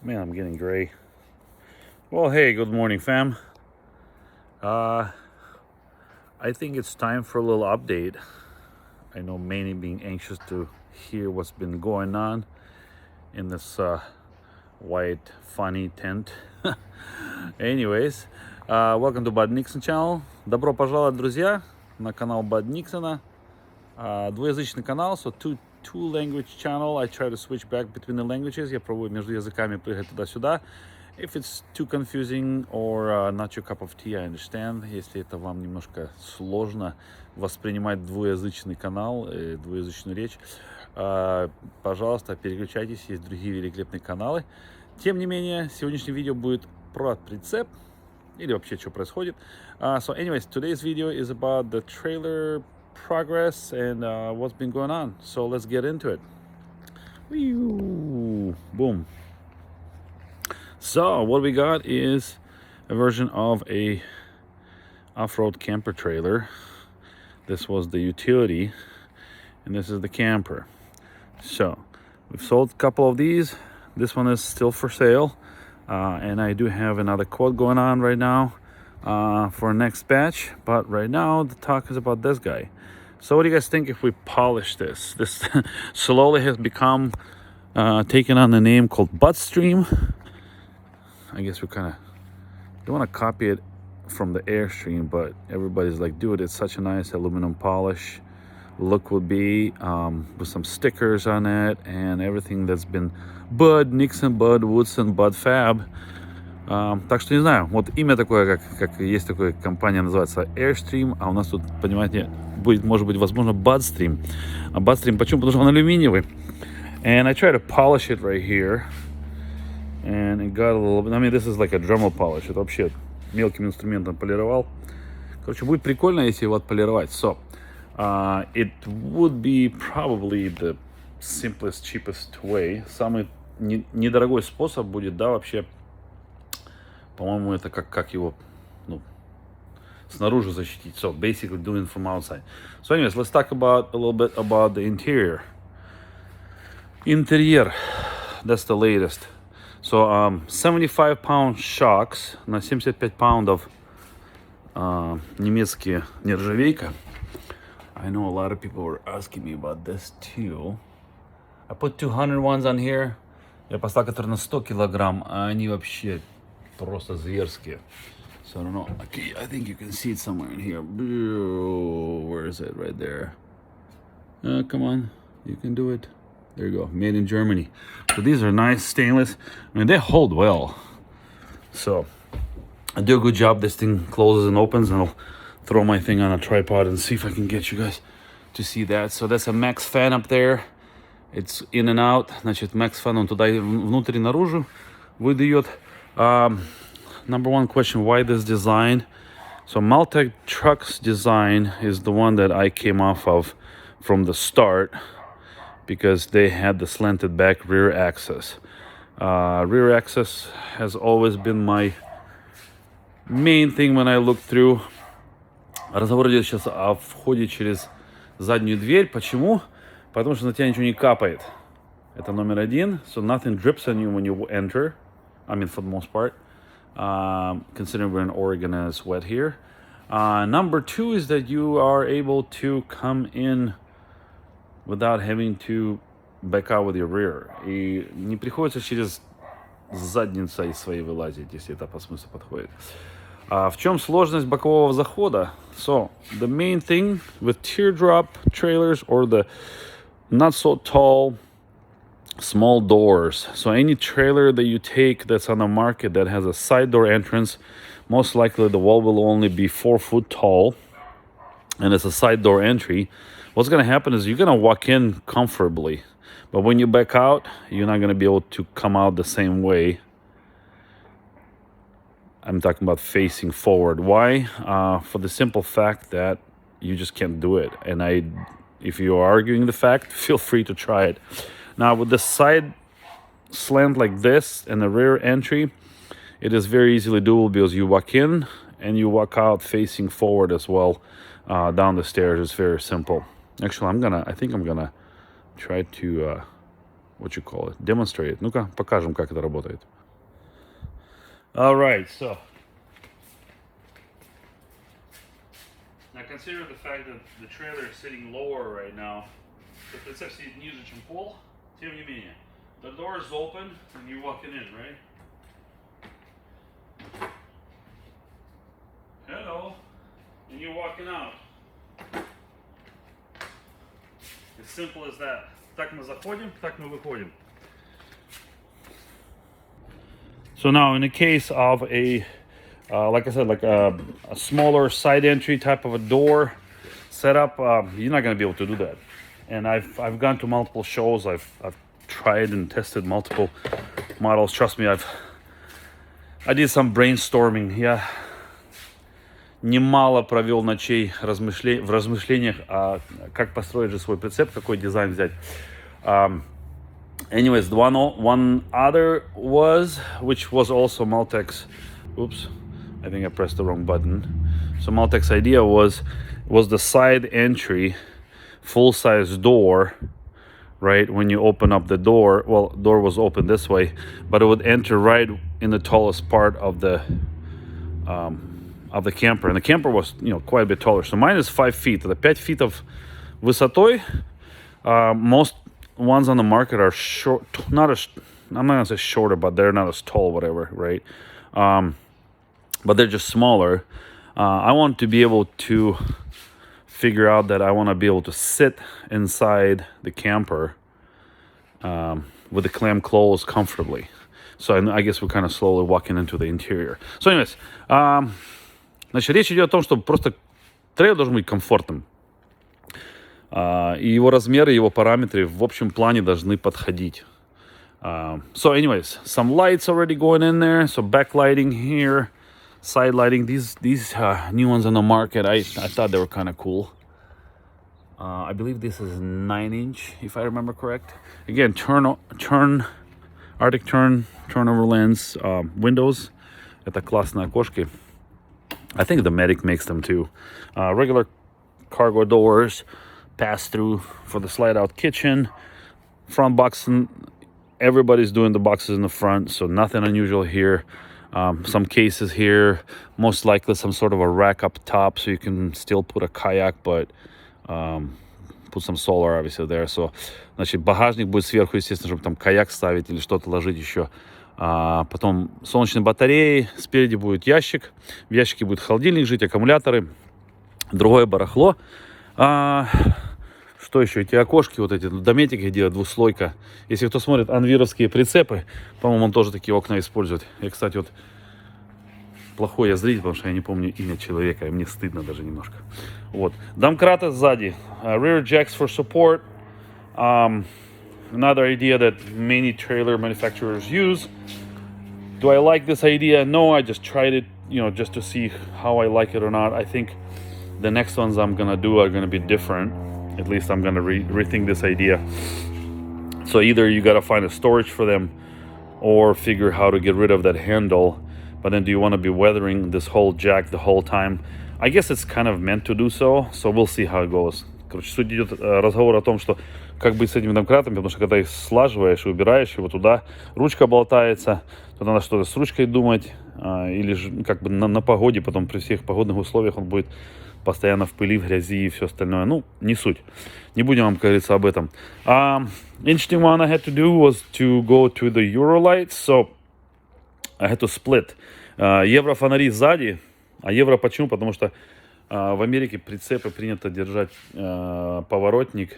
Man, I'm getting gray. Well, hey, good morning, fam. I think it's time for a little update. I know many being anxious to hear what's been going on in this white funny tent. Anyways, welcome to Bud Nixon channel. Добро пожаловать, друзья, на канал Bud Nixon. Двуязычный канал, so two language channel. I try to switch back between the languages. Я пробую между языками прыгать туда-сюда. If it's too confusing or not your cup of tea, I understand. Если это вам немножко сложно воспринимать двуязычный канал, двуязычную речь, пожалуйста, переключайтесь, есть другие великолепные каналы. Тем не менее, сегодняшнее видео будет про прицеп или вообще, что происходит. So anyways, today's video is about the trailer progress and what's been going on. So let's get into it. Whee-oo. Boom. So what we got is a version of a off-road camper trailer. This was the utility and this is the camper. So we've sold a couple of these. This one is still for sale, and I do have another quote going on right now for next batch, but right now the talk is about this guy. So what do you guys think if we polish this? This slowly has become taken on the name called BudStream. I guess we kind of don't want to copy it from the Airstream, but everybody's like, dude, it's such a nice aluminum polish look would be, with some stickers on it and everything that's been Bud Nixon, Bud Woodson, Bud Fab. Так что не знаю, вот имя такое, как есть такая компания, называется Airstream, а у нас тут, понимаете, будет, может быть, возможно, BudStream. А BudStream почему? Потому что он алюминиевый. And I try to polish it right here. And it got a little bit, I mean, this is like a Dremel polish. Это вообще мелким инструментом полировал. Короче, будет прикольно, если его отполировать. So, it would be probably the simplest, cheapest way. Самый недорогой способ будет, да, вообще, по-моему, это как его, ну, снаружи защитить. So, basically doing from outside. So, anyways, let's talk about a little bit about the interior. Interior, that's the latest. So, 75-pound shocks на 75 паундов немецкие нержавейка. I know a lot of people were asking me about this too. I put 200 ones on here. Я поставил, которые на 100 килограмм, а они вообще просто зверские. So I don't know. Okay, I think you can see it somewhere in here. Where is it? Right there. Come on, you can do it. There you go. Made in Germany. So these are nice stainless. I mean, they hold well. So I do a good job. This thing closes and opens, and I'll throw my thing on a tripod and see if I can get you guys to see that. So that's a max fan up there. It's in and out. Значит, max fan он туда внутрь и наружу выдает. Number one question, why this design? So Maltec Trucks design is the one that I came off of from the start because they had the slanted back rear axis. Rear axis has always been my main thing when I look through. Разговор идет сейчас о входе через заднюю дверь. Почему? Потому что на тебя ничего не капает. Это номер один. So nothing drips on you when you enter. I mean, for the most part. Considering we're in Oregon and it's wet here. Number two is that you are able to come in without having to back out with your rear. И не приходится через задницей своей вылазить, если это по смыслу подходит. В чем сложность бокового захода? So, the main thing with teardrop trailers or the not so tall small doors. So any trailer that you take that's on the market that has a side door entrance, most likely the wall will only be 4 foot tall and it's a side door entry. What's going to happen is you're going to walk in comfortably, but when you back out, you're not going to be able to come out the same way. I'm talking about facing forward. Why? For the simple fact that you just can't do it. And if you are arguing the fact, feel free to try it. Now, with the side slant like this and the rear entry, it is very easily doable because you walk in and you walk out facing forward as well. Down the stairs. It's very simple. Actually, I think I'm gonna try to what you call it, demonstrate. Ну-ка, покажем, как это работает. All right, so now consider the fact that the trailer is sitting lower right now. So представь себе ниже, чем пол. Тем не менее, the door is open and you're walking in, right? Hello, and you're walking out. As simple as that. Так мы заходим, так мы выходим. So now, in the case of a, like I said, like a smaller side entry type of a door setup, you're not going to be able to do that. And I've gone to multiple shows. I've tried and tested multiple models. Trust me, I did some brainstorming. Я немало провел ночей в размышлениях, как построить же свой прицеп, какой дизайн взять. Anyways, the one other which was also Maltek's. Oops, I think I pressed the wrong button. So Maltek's idea was the side entry, full-size door, right? When you open up the door, well, door was open this way, but it would enter right in the tallest part of the camper, and the camper was, quite a bit taller. So mine is 5 feet. The 5 feet of высотой. Most ones on the market are short, I'm not gonna say shorter, but they're not as tall, whatever, right? But they're just smaller. I want to be able to figure out that I want to be able to sit inside the camper with the clam closed comfortably. So I guess we're kind of slowly walking into the interior. So anyways, значит, речь идет о том, что просто трейлер должен быть комфортным. И его размеры, его параметры в общем плане должны подходить. So anyways, some lights already going in there. So backlighting here, side lighting. These new ones on the market, I thought they were kind of cool. I believe this is 9-inch, if I remember correct. Again, Arctic turnover lens, windows. Это классные окошки. I think the Medic makes them too. Regular cargo doors, pass through for the slide out kitchen, front box, and everybody's doing the boxes in the front, so nothing unusual here. Some cases here, most likely some sort of a rack up top, so you can still put a kayak, but put some solar obviously there. So, значит, багажник будет сверху, естественно, чтобы там каяк ставить или что-то ложить еще. Потом солнечные батареи, спереди будет ящик, в ящике будет холодильник жить, аккумуляторы, другое барахло. Что еще? Эти окошки, вот эти дометики, где двуслойка. Если кто смотрит анвировские прицепы, по-моему, он тоже такие окна использует. Я, кстати, вот плохой я зритель, потому что я не помню имя человека, и мне стыдно даже немножко. Вот. Домкраты сзади. Rear jacks for support. Another idea that many trailer manufacturers use. Do I like this idea? No, I just tried it, just to see how I like it or not. I think the next ones I'm gonna do are gonna be different. At least I'm gonna rethink this idea. So either you gotta find a storage for them or figure how to get rid of that handle. But then do you want to be weathering this whole jack the whole time? I guess it's kind of meant to do so. So we'll see how it goes. Короче, суть идет разговор о том, что как быть с этими домкратами, потому что когда их слаживаешь и убираешь его туда, ручка болтается, то надо что-то с ручкой думать, или же как бы на погоде, потом при всех погодных условиях он будет постоянно в пыли, в грязи и все остальное. Ну, не суть. Не будем вам, как говорится, об этом. Interesting one I had to do was to go to the Eurolights, so I had to split. Еврофонари сзади, а евро почему? Потому что в Америке прицепы принято держать поворотник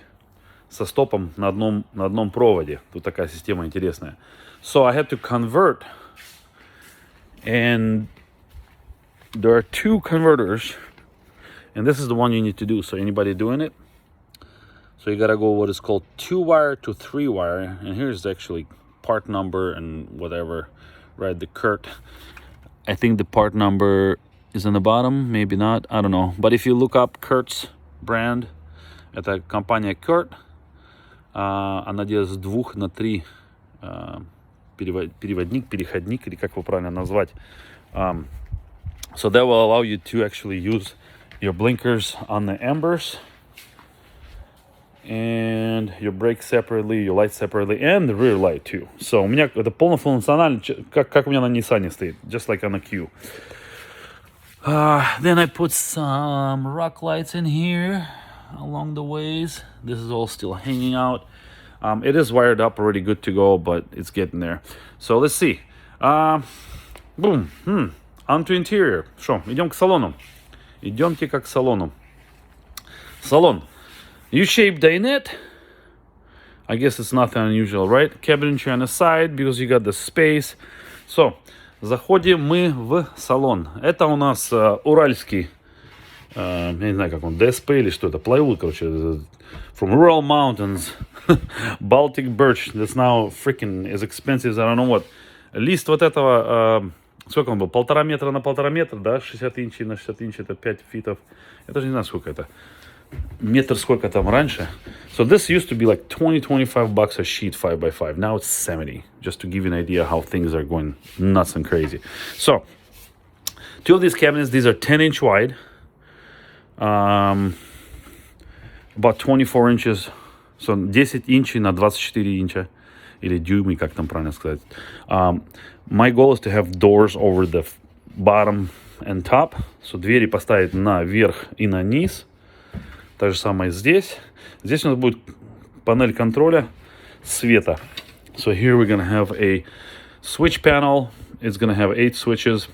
со стопом на одном проводе. Тут такая система интересная. So I had to convert, and there are two converters, and this is the one you need to do. So anybody doing it? So you gotta go what is called 2-wire to 3-wire, and here's actually part number and whatever, right? The Kurt. I think the part number is on the bottom, maybe not, I don't know. But if you look up Kurt's brand, это компания Kurt, она делает с 2 на 3 переходник, или как его правильно назвать. So that will allow you to actually use your blinkers on the embers. and your brake separately, your light separately, and the rear light too. So у меня это полнофункционально, как у меня на Nissan стоит, just like on a Q. Then I put some rock lights in here along the ways. This is all still hanging out. It is wired up, already good to go, but it's getting there. So let's see. Boom. Onto interior. Что, идем к салону. Идемте как к салону. Салон. U-shaped dinette. I guess it's nothing unusual, right? Cabinetry on the side because you got the space. So, заходим мы в салон. Это у нас уральский, я не знаю, как он, ДСП или что это, plywood, короче, from rural mountains, Baltic birch, that's now freaking as expensive as I don't know what. Лист вот этого, сколько он был, 1,5 метра на 1,5 метра, да, 60 инчей на 60 инчей, это 5 фитов. Я даже не знаю, сколько это. Метр сколько там раньше. So this used to be like $20-25 a sheet 5x5. Now it's 70. Just to give you an idea how things are going nuts and crazy. So, two of these cabinets, these are 10-inch wide. About 24 inches. So 10 инчей на 24 инча. Или дюймы, как там правильно сказать. My goal is to have doors over the bottom and top. So двери поставить на верх и на низ. Так же самое здесь. Здесь у нас будет панель контроля света. So here we're going to have a switch panel. It's going to have 8 switches,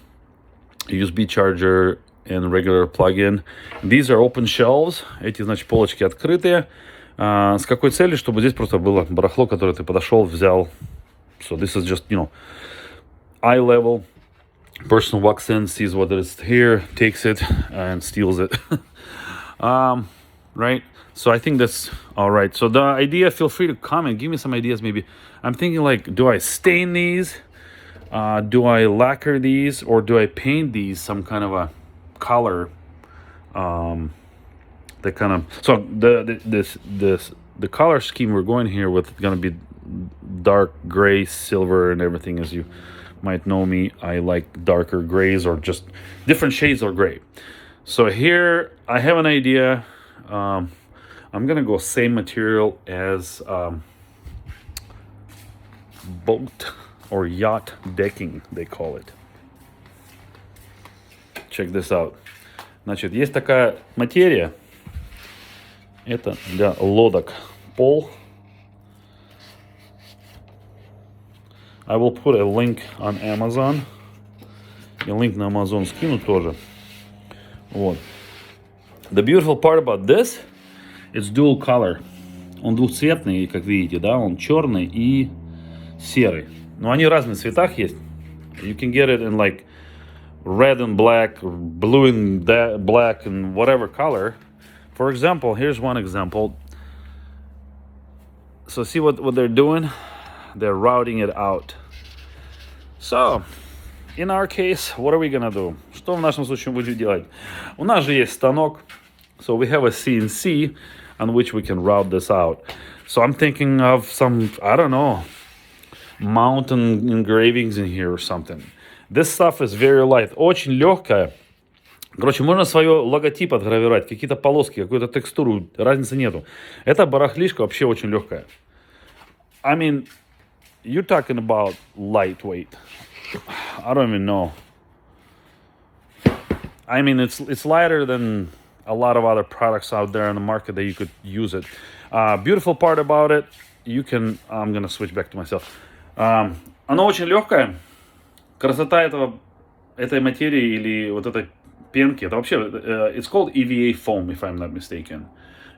USB charger, and regular plug-in. These are open shelves. Эти, значит, полочки открытые. С какой целью? Чтобы здесь просто было барахло, которое ты подошел, взял. So this is just, you know, eye level. Person walks in, sees what is here, takes it, and steals it. Right? So I think that's all right. So the idea, feel free to comment. Give me some ideas maybe. I'm thinking like, do I stain these? Do I lacquer these? Or do I paint these some kind of a color? The kind of... So the color scheme we're going here with is going to be dark gray, silver, and everything. As you might know me, I like darker grays or just different shades of gray. So here I have an idea. I'm gonna go same material as boat or yacht decking, they call it. Check this out. Значит, есть такая материя. Это для лодок. Пол. I will put a link on Amazon. И линк на Amazon скину тоже. Вот. The beautiful part about this, it's dual color. Он двухцветный, как видите, да, он черный и серый. Но они в разных цветах есть. You can get it in like red and black, or blue and black, and whatever color. For example, here's one example. So see what they're doing? They're routing it out. So, in our case, what are we gonna do? Что в нашем случае будем делать? У нас же есть станок. So we have a CNC on which we can route this out. So I'm thinking of some, I don't know, mountain engravings in here or something. This stuff is very light. Очень легкая. Короче, можно свой логотип отгравировать, какие-то полоски, какую-то текстуру, разницы нету. Эта барахлишка вообще очень легкая. I mean, you're talking about lightweight. I don't even know. I mean, it's lighter than a lot of other products out there in the market that you could use it. Beautiful part about it, you can... I'm gonna switch back to myself. Оно очень легкое. Красота этой материи или вот этой пенки, это вообще... it's called Eva Foam, if I'm not mistaken.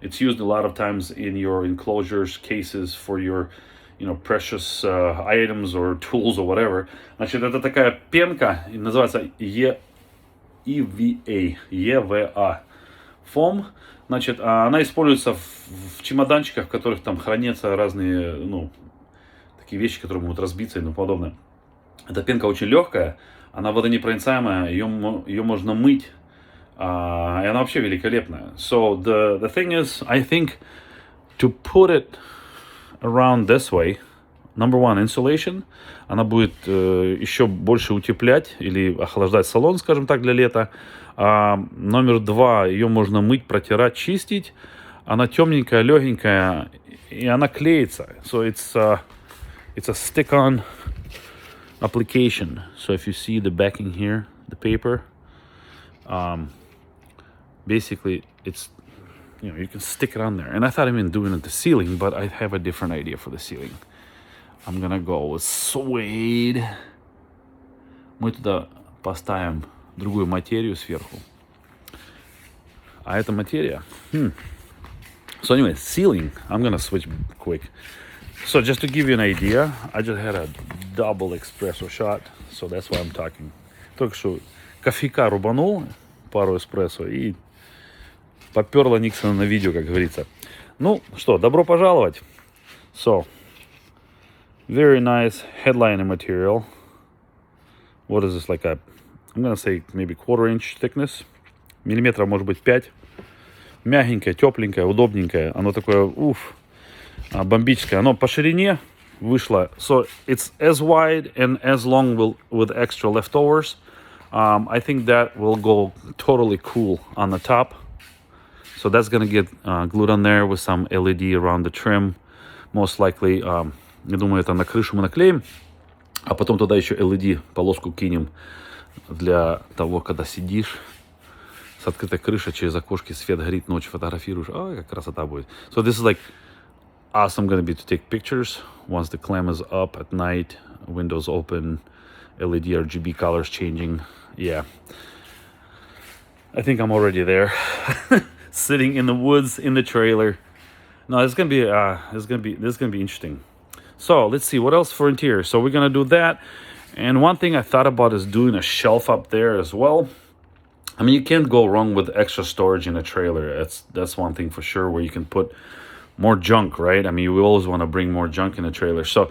It's used a lot of times in your enclosures, cases for your, you know, precious items or tools or whatever. Значит, это такая пенка, называется EVA Foam. Значит, она используется в чемоданчиках, в которых там хранятся разные, ну, такие вещи, которые могут разбиться и тому подобное. Эта пенка очень легкая, она водонепроницаемая, ее можно мыть, и она вообще великолепная. So the thing is, I think to put it around this way, number one, insulation, она будет еще больше утеплять или охлаждать салон, скажем так, для лета. Номер два, ее можно мыть, протирать, чистить. Она темненькая, легенькая, и она клеится. So it's a stick-on application. So if you see the backing here, the paper, basically it's, you know, you can stick it on there. And I thought I'd been doing it to the ceiling, but I have a different idea for the ceiling. I'm gonna go with suede. Мы туда поставим другую материю сверху. А эта материя... So anyway, ceiling, I'm gonna switch quick. So just to give you an idea, I just had a double espresso shot, so that's why I'm talking. Только что кофейка рубанул, пару эспрессо, и попёрло Никсона на видео, как говорится. Ну что, добро пожаловать. So, very nice headliner material. What is this, like a, I'm gonna say maybe 1/4 inch thickness. Миллиметров, может быть, 5. Мягенькое, тепленькое, удобненькое. Оно такое, бомбическое. Оно по ширине вышло. So it's as wide and as long with extra leftovers. I think that will go totally cool on the top. So that's gonna get glued on there with some LED around the trim. Most likely, я думаю, это на крышу мы наклеим. А потом туда еще LED полоску кинем для того, когда сидишь с открытой крышей, через окошки свет горит, ночью фотографируешь. Как красота будет. So this is like awesome gonna be to take pictures once the clam is up at night, windows open, LED RGB colors changing. Yeah. I think I'm already there. Sitting in the woods in the trailer. No, this is gonna be interesting. So let's see what else for interior. So we're gonna do that. And one thing I thought about is doing a shelf up there as well. I mean, you can't go wrong with extra storage in a trailer. That's one thing for sure, where you can put more junk, right? I mean, you always want to bring more junk in a trailer. So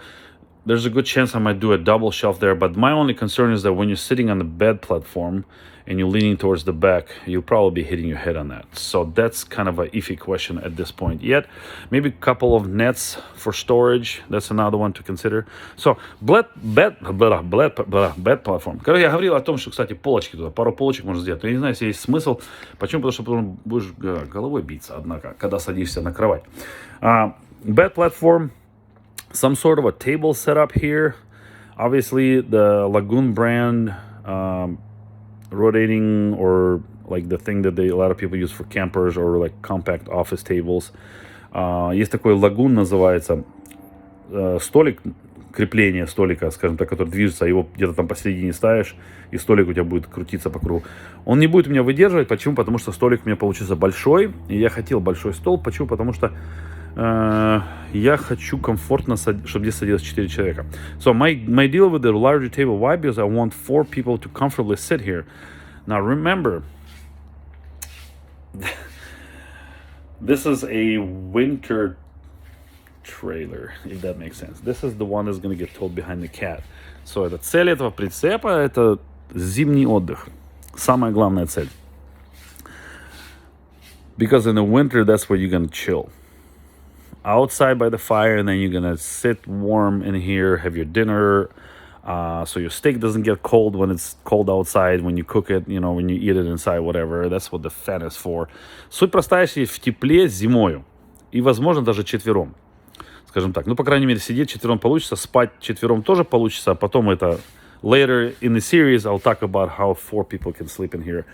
there's a good chance I might do a double shelf there. But my only concern is that when you're sitting on the bed platform and you're leaning towards the back, you'll probably be hitting your head on that. So that's kind of an iffy question at this point yet. Maybe a couple of nets for storage. That's another one to consider. So bed platform. Когда я говорил о том, что, кстати, полочки туда, пару полочек можно сделать, но я не знаю, если есть смысл. Почему? Потому что потом будешь головой биться, однако, когда садишься на кровать. Bed platform, some sort of a table setup here. Obviously, the Lagoon brand rotating, or like the thing that a lot of people use for campers or like compact office tables. Есть такой Lagoon, называется, столик, крепление столика, скажем так, который движется, его где-то там посередине ставишь, и столик у тебя будет крутиться по кругу. Он не будет у меня выдерживать. Почему? Потому что столик у меня получился большой, и я хотел большой стол. Почему? Потому что я хочу комфортно, чтобы здесь садилось 4 человека. So my deal with the larger table, why? Because I want 4 people to comfortably sit here. Now remember, this is a winter trailer, if that makes sense. This is the one that's going to get towed behind the cat. So это цель этого прицепа, это зимний отдых. Самая главная цель. Because in the winter, that's where you're going to chill. Outside by the fire, and then you're gonna sit warm in here, have your dinner, so your steak doesn't get cold when it's cold outside, when you cook it, you know, when you eat it inside, whatever. That's what the fan is for. Суть простая, если в тепле зимою, и, возможно, даже четвером, скажем так. Ну, по крайней мере, сидеть четвером получится, спать четвером тоже получится, а потом это... Later in the series, I'll talk about how 4 people can sleep in here.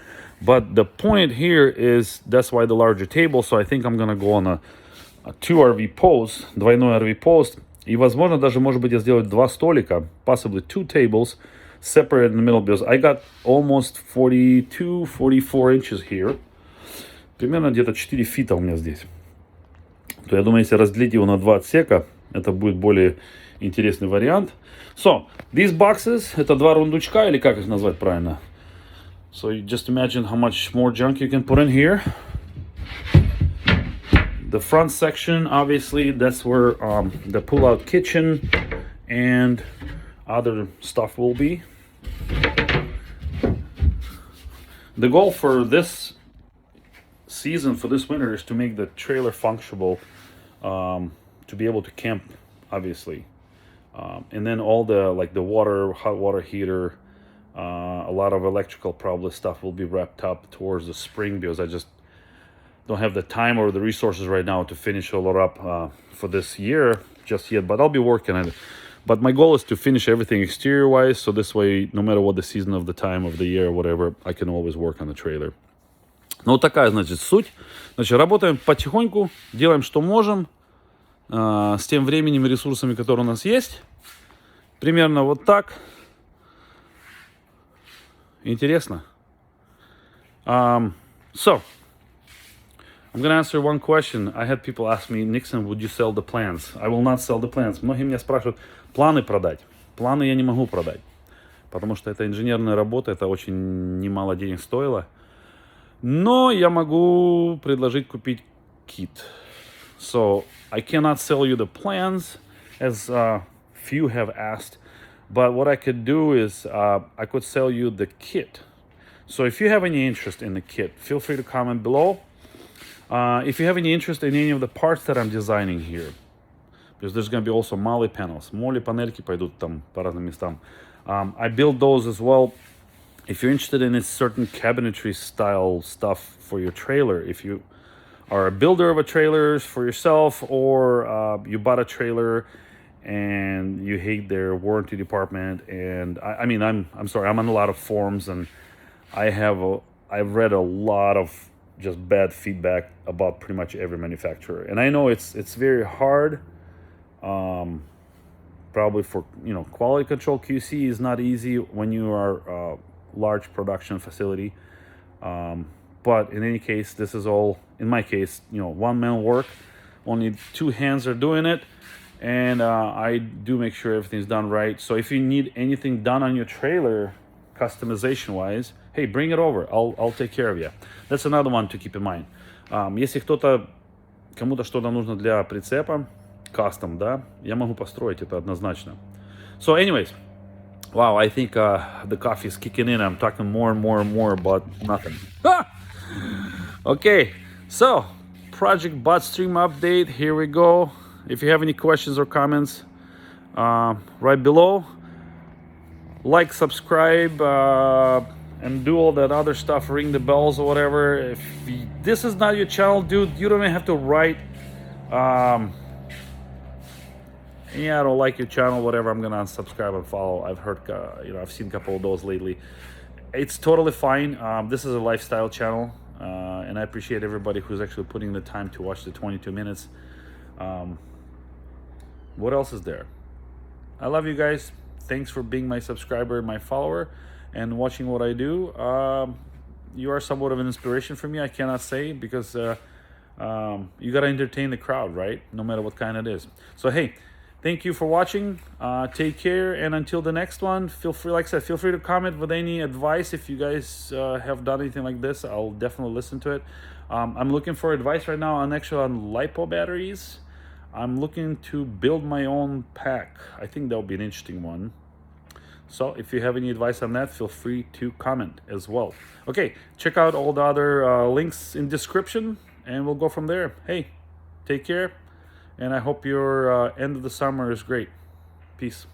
But the point here is, that's why the larger table, so I think I'm gonna go on a 2 RV post, двойной RV post, и, возможно, даже, может быть, я сделаю 2 столика, possibly 2 tables, separated in the middle, because I got almost 42, 44 inches here. Примерно где-то 4 фита у меня здесь. То я думаю, если разделить его на 2 отсека, это будет более интересный вариант. So, these boxes, это 2 рундучка, или как их назвать правильно? So, you just imagine how much more junk you can put in here. The front section, obviously, that's where the pull-out kitchen and other stuff will be. The goal for this season, for this winter, is to make the trailer functional, to be able to camp, obviously. And then all the, like the water, hot water heater, a lot of electrical probably stuff will be wrapped up towards the spring, because don't have the time or the resources right now to finish all it up for this year just yet, but I'll be working on it. But my goal is to finish everything exterior wise, so this way, no matter what the season of the time of the year or whatever, I can always work on the trailer. Ну, вот такая, значит, суть. Значит, работаем потихоньку, делаем, что можем, с тем временем и ресурсами, которые у нас есть. Примерно вот так. Интересно. So, I'm going to answer one question. I had people ask me, Nixon, would you sell the plans? I will not sell the plans. Многие меня спрашивают, планы продать. Планы я не могу продать, потому что это инженерная работа, это очень немало денег стоило. Но я могу предложить купить kit. So, I cannot sell you the plans, as few have asked. But what I could do is I could sell you the kit. So if you have any interest in the kit, feel free to comment below. If you have any interest in any of the parts that I'm designing here, because there's going to be also moly panels. Моли панельки пойдут там по разным местам. I build those as well. If you're interested in a certain cabinetry style stuff for your trailer, if you are a builder of a trailer for yourself, or you bought a trailer and you hate their warranty department, and I mean, I'm sorry, I'm on a lot of forums, and I've read a lot of just bad feedback about pretty much every manufacturer, and I know it's very hard. Probably for quality control, QC is not easy when you are a large production facility. But in any case, this is all, in my case, one man work. Only two hands are doing it, and I do make sure everything's done right. So if you need anything done on your trailer, customization wise, hey, bring it over. I'll take care of you. That's another one to keep in mind. Если кому-то что-то нужно для прицепа, custom, да, я могу построить это однозначно. So anyways, wow, I think the coffee is kicking in. I'm talking more and more and more about nothing. Okay, so project BudStream update. Here we go. If you have any questions or comments, right below. Like, subscribe, and do all that other stuff. Ring the bells or whatever. If this is not your channel, dude, you don't even have to write. Yeah, I don't like your channel, whatever. I'm gonna unsubscribe and follow. I've heard, I've seen a couple of those lately. It's totally fine. This is a lifestyle channel, and I appreciate everybody who's actually putting the time to watch the 22 minutes. What else is there? I love you guys. Thanks for being my subscriber and my follower and watching what I do. You are somewhat of an inspiration for me, I cannot say, because you gotta entertain the crowd, right? No matter what kind it is. So hey, thank you for watching. Take care, and until the next one, feel free, like I said, feel free to comment with any advice. If you guys have done anything like this, I'll definitely listen to it. I'm looking for advice right now on LiPo batteries. I'm looking to build my own pack. I think that'll be an interesting one. So if you have any advice on that, feel free to comment as well. Okay, check out all the other links in description, and we'll go from there. Hey, take care. And I hope your end of the summer is great. Peace.